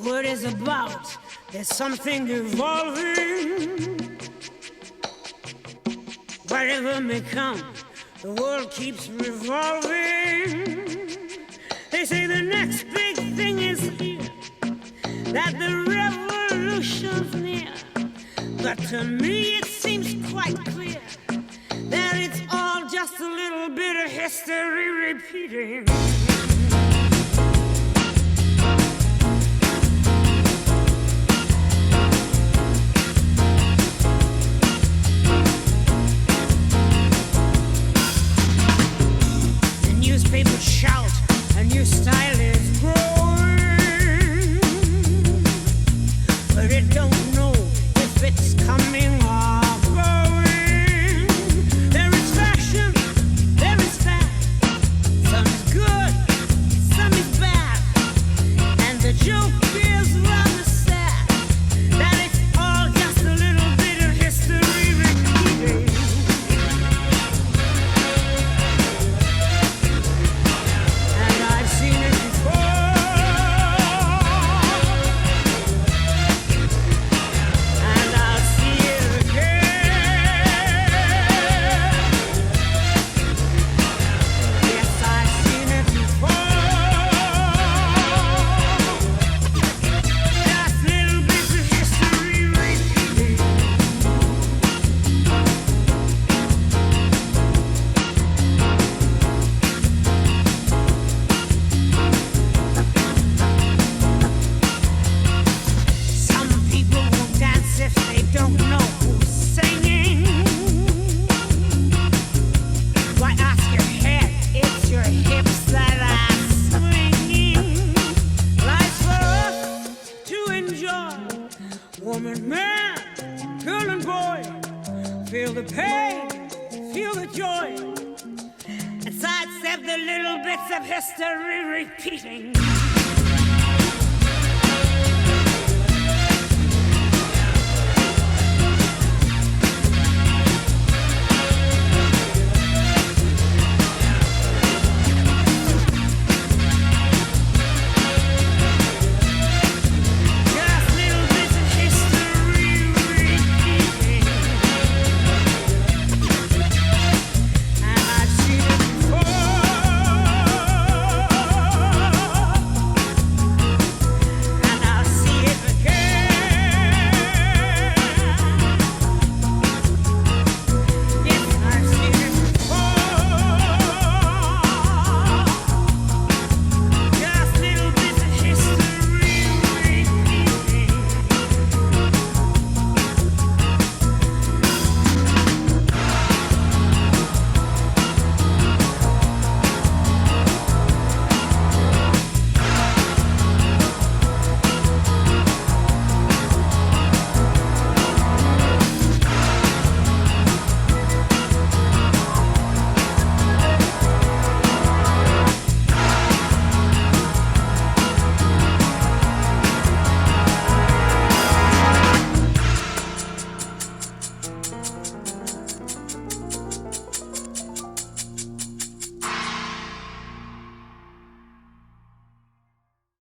word is about. There's something evolving. Whatever may come, the world keeps revolving. They say the next big thing is here, that the revolution's near. But to me it seems quite clear that it's all just a little bit of history repeating. The newspapers shout, a new style is growing, but it don't know if it's coming or going. There is fashion, there is fad. Some is good, some is bad. And the joke is rather sad that it's all just a little bit of history repeating. And I've seen it before, and I'll see it again. Yes, I've seen it before. Just little bits of history repeating. Some people won't dance if they don't know who's singing. Why ask your head? It's your hips that are swinging. Life's for us to enjoy. Woman, man, girl and boy, feel the pain, feel the joy, and sidestep the little bits of history repeating.